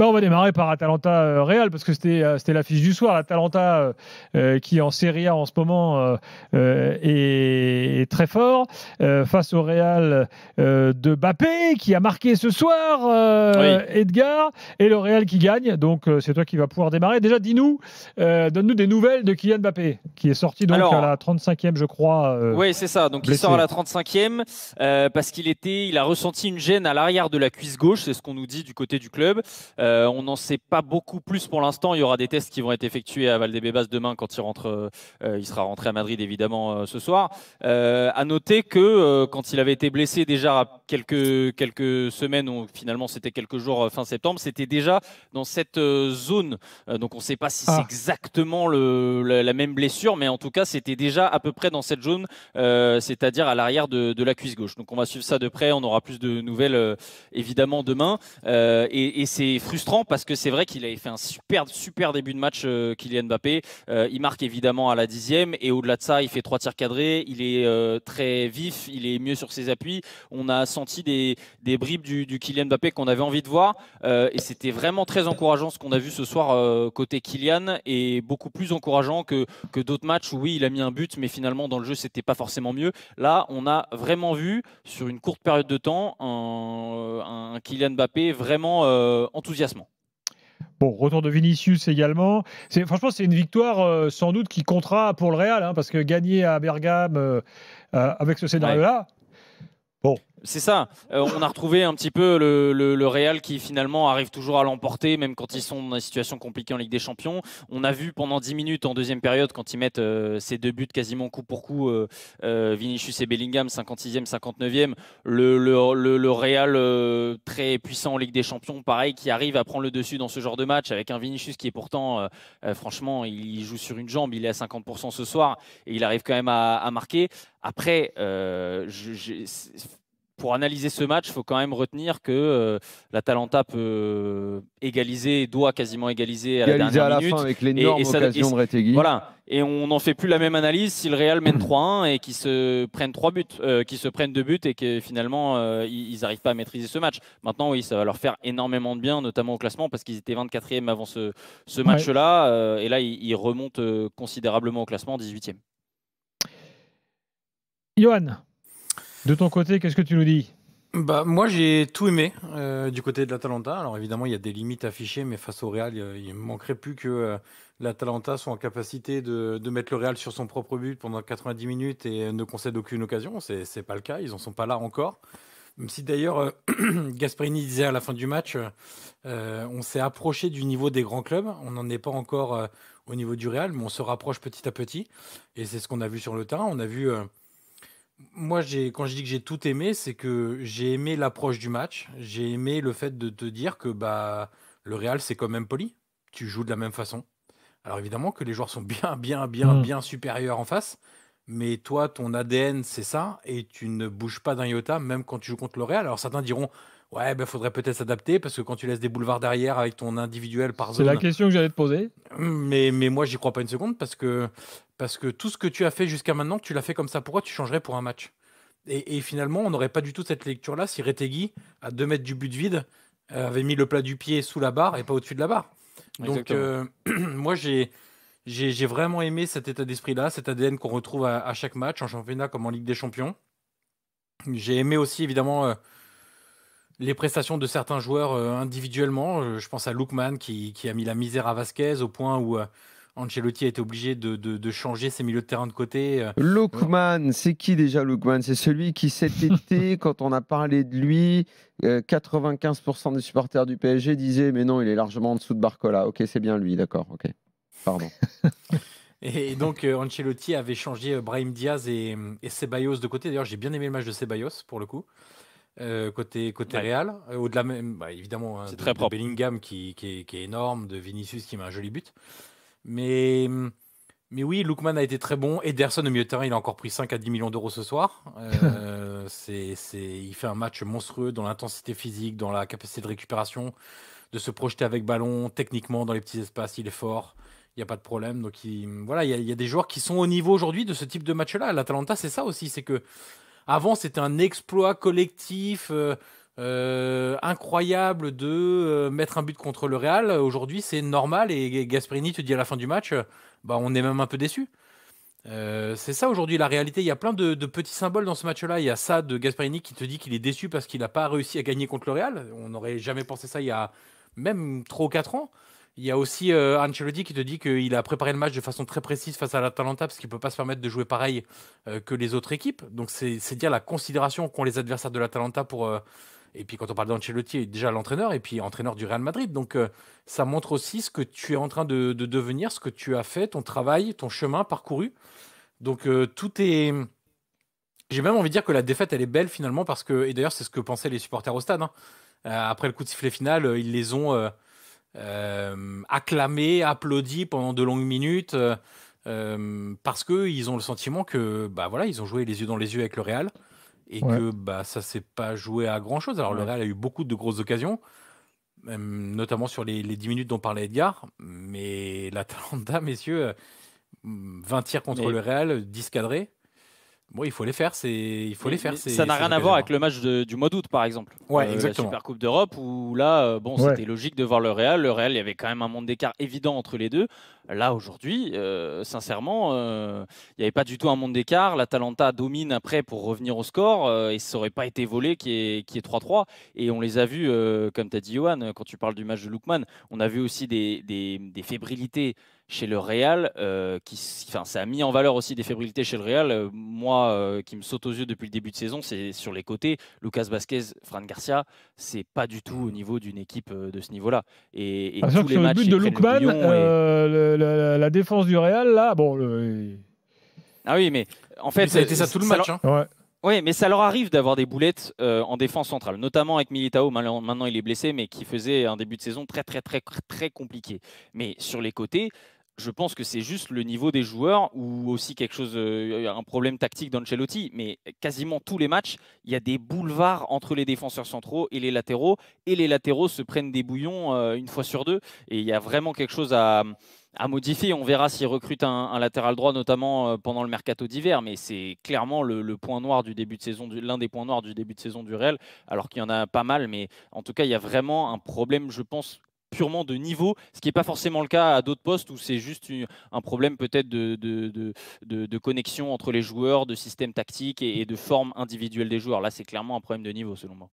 Bah, on va démarrer par Atalanta Real parce que c'était l'affiche du soir. L'Atalanta qui en Serie A en ce moment est très fort face au Real de Mbappé qui a marqué ce soir, Oui. Edgar, et le Real qui gagne. Donc c'est toi qui vas pouvoir démarrer. Déjà, dis-nous, donne-nous des nouvelles de Kylian Mbappé qui est sorti donc à Alors, la 35e, je crois, oui, c'est ça. Donc, il sort à blessé. la 35e parce il a ressenti une gêne à l'arrière de la cuisse gauche. C'est ce qu'on nous dit du côté du club. On n'en sait pas beaucoup plus pour l'instant. Il y aura des tests qui vont être effectués à Valdebebas demain quand il rentre. Il sera rentré à Madrid évidemment ce soir. À noter que quand il avait été blessé déjà à quelques semaines, ou finalement c'était quelques jours fin septembre, c'était déjà dans cette zone. Donc, on ne sait pas si c'est Ah, exactement la même blessure, mais en tout cas, c'était déjà à peu près dans cette zone, c'est-à-dire à l'arrière de la cuisse gauche. Donc on va suivre ça de près, on aura plus de nouvelles évidemment demain. Et c'est frustrant parce que c'est vrai qu'il avait fait un super début de match, Kylian Mbappé. Il marque évidemment à la 10e et au-delà de ça, il fait 3 tirs cadrés, il est très vif, il est mieux sur ses appuis. On a senti des bribes du Kylian Mbappé qu'on avait envie de voir et c'était vraiment très encourageant ce qu'on a vu ce soir côté Kylian et beaucoup plus encourageant que d'autres matchs où oui, il a mis un but, mais finalement dans le jeu, c'était pas forcément mieux. Là, on a vraiment vu sur une courte période de temps un Kylian Mbappé vraiment enthousiasmant. bon, retour de Vinicius également. Franchement, c'est une victoire sans doute qui comptera pour le Real, hein, parce que gagner à Bergame avec ce Ouais. scénario-là, bon, C'est ça. On a retrouvé un petit peu le Real qui finalement arrive toujours à l'emporter, même quand ils sont dans des situations compliquées en Ligue des Champions. On a vu pendant 10 minutes en deuxième période, quand ils mettent ces deux buts quasiment coup pour coup, Vinicius et Bellingham, 56e, 59e, le Real très puissant en Ligue des Champions, pareil, qui arrive à prendre le dessus dans ce genre de match, avec un Vinicius qui est pourtant, franchement, il joue sur une jambe, il est à 50% ce soir, et il arrive quand même à marquer. Après, pour analyser ce match, il faut quand même retenir que l'Atalanta peut égaliser, doit quasiment égaliser à la Égalisé dernière à la fin minute. avec Et l'énorme ça, occasion de Retegui. voilà. Et on n'en fait plus la même analyse si le Real mène 3-1 et qu'ils se prennent 3 buts, qu'ils se prennent 2 buts et que finalement ils n'arrivent pas à maîtriser ce match. Maintenant, oui, ça va leur faire énormément de bien, notamment au classement, parce qu'ils étaient 24e avant ce ouais. match-là. Et là, ils remontent considérablement au classement, 18e. Johan, de ton côté, qu'est-ce que tu nous dis? Bah, moi, j'ai tout aimé du côté de l'Atalanta. Alors, évidemment, il y a des limites affichées, mais face au Real, il ne manquerait plus que l'Atalanta soit en capacité de mettre le Real sur son propre but pendant 90 minutes et ne concède aucune occasion. C'est pas le cas, ils n'en sont pas là encore. Même si d'ailleurs, Gasperini disait à la fin du match, on s'est approché du niveau des grands clubs. On n'en est pas encore au niveau du Real, mais on se rapproche petit à petit. Et c'est ce qu'on a vu sur le terrain. On a vu. Moi, quand je dis que j'ai tout aimé, c'est que j'ai aimé l'approche du match. J'ai aimé le fait de te dire que bah, le Real, c'est quand même poli. Tu joues de la même façon. Alors évidemment que les joueurs sont Hmm. bien supérieurs en face. Mais toi, ton ADN, c'est ça. Et tu ne bouges pas d'un iota, même quand tu joues contre le Real. Alors certains diront, ouais, ben, faudrait peut-être s'adapter parce que quand tu laisses des boulevards derrière avec ton individuel par C'est la zone, question que j'allais te poser. mais moi, j'y crois pas une seconde parce que tout ce que tu as fait jusqu'à maintenant, tu l'as fait comme ça. Pourquoi tu changerais pour un match? Et finalement, on n'aurait pas du tout cette lecture-là si Retegui, à 2 mètres du but vide, avait mis le plat du pied sous la barre et pas au-dessus de la barre. Donc, Exactement. moi, j'ai vraiment aimé cet état d'esprit-là, cet ADN qu'on retrouve à chaque match, en championnat comme en Ligue des Champions. J'ai aimé aussi, évidemment, les prestations de certains joueurs individuellement. Je pense à Lookman qui a mis la misère à Vasquez au point où Ancelotti a été obligé de changer ses milieux de terrain de côté. Lookman, c'est qui déjà Lookman? C'est celui qui cet été, quand on a parlé de lui, 95% des supporters du PSG disaient mais non, il est largement en dessous de Barcola. Ok, c'est bien lui, d'accord, ok. Pardon. Et donc, Ancelotti avait changé Brahim Diaz et Ceballos de côté. D'ailleurs, j'ai bien aimé le match de Ceballos, pour le coup, côté Ouais, Real. Au-delà même, bah, évidemment, hein, c'est très de propre. Bellingham qui est énorme, de Vinicius qui met un joli but. Mais, mais oui, Lookman a été très bon. Ederson au milieu de terrain, il a encore pris 5 à 10 millions d'euros ce soir. Il fait un match monstrueux dans l'intensité physique, dans la capacité de récupération, de se projeter avec ballon, techniquement dans les petits espaces, il est fort. Il n'y a pas de problème. Donc, voilà, il y a des joueurs qui sont au niveau aujourd'hui de ce type de match-là. L'Atalanta, c'est ça aussi. C'est que avant, c'était un exploit collectif. incroyable de mettre un but contre le Real. Aujourd'hui, c'est normal et Gasperini te dit à la fin du match, bah, on est même un peu déçu. C'est ça aujourd'hui la réalité. Il y a plein de petits symboles dans ce match-là. Il y a ça de Gasperini qui te dit qu'il est déçu parce qu'il n'a pas réussi à gagner contre le Real. On n'aurait jamais pensé ça il y a même 3 ou 4 ans. Il y a aussi Ancelotti qui te dit qu'il a préparé le match de façon très précise face à l'Atalanta parce qu'il ne peut pas se permettre de jouer pareil que les autres équipes. Donc c'est dire la considération qu'ont les adversaires de l'Atalanta pour... et puis quand on parle d'Ancelotti, déjà l'entraîneur et puis entraîneur du Real Madrid. Donc ça montre aussi ce que tu es en train de devenir, ce que tu as fait, ton travail, ton chemin parcouru. Donc tout est... J'ai même envie de dire que la défaite, elle est belle finalement parce que... Et d'ailleurs, c'est ce que pensaient les supporters au stade, hein. Après le coup de sifflet final, ils les ont acclamés, applaudis pendant de longues minutes parce qu'ils ont le sentiment que bah, voilà, ils ont joué les yeux dans les yeux avec le Real et Ouais. que bah, ça s'est pas joué à grand-chose. Alors le Ouais. Real a eu beaucoup de grosses occasions, notamment sur les 10 minutes dont parlait Edgar. Mais l'Atalanta, messieurs, 20 tirs contre Mais le Real, 10 cadrés. Bon, il faut les faire, il faut les faire. ça n'a rien à voir avec le match du mois d'août, par exemple. Ouais, La exactement. Super Coupe d'Europe, où là, bon, Ouais. c'était logique de voir le Real. Le Real, il y avait quand même un monde d'écart évident entre les deux. Là, aujourd'hui, sincèrement, il n'y avait pas du tout un monde d'écart. L'Atalanta domine après pour revenir au score et ça n'aurait pas été volé qui est 3-3. Et on les a vus, comme tu as dit, Johan, quand tu parles du match de Lookman, on a vu aussi des fébrilités chez le Real, ça a mis en valeur aussi des fébrilités chez le Real. Moi, qui me saute aux yeux depuis le début de saison, c'est sur les côtés. Lucas Vazquez, Fran Garcia, c'est pas du tout au niveau d'une équipe de ce niveau-là. Et Sûr tous que les sur le matchs, but ils de prennent le Lookman, bouillon la défense du Real, là, bon, Ah oui, mais en Mais fait, ça a été ça tout le match. Hein. ouais. Oui, mais ça leur arrive d'avoir des boulettes en défense centrale, notamment avec Militao. Maintenant, il est blessé, mais qui faisait un début de saison très, très, très, très compliqué. Mais sur les côtés, je pense que c'est juste le niveau des joueurs ou aussi quelque chose, un problème tactique d'Ancelotti. Mais quasiment tous les matchs, il y a des boulevards entre les défenseurs centraux et les latéraux se prennent des bouillons une fois sur deux. Et il y a vraiment quelque chose à modifier. On verra s'il recrute un latéral droit, notamment pendant le mercato d'hiver. Mais c'est clairement le point noir du début de saison, l'un des points noirs du début de saison du Real, alors qu'il y en a pas mal. Mais en tout cas, il y a vraiment un problème, je pense, purement de niveau, ce qui n'est pas forcément le cas à d'autres postes où c'est juste un problème peut-être de connexion entre les joueurs, de système tactique et de forme individuelle des joueurs. Là, c'est clairement un problème de niveau, selon moi.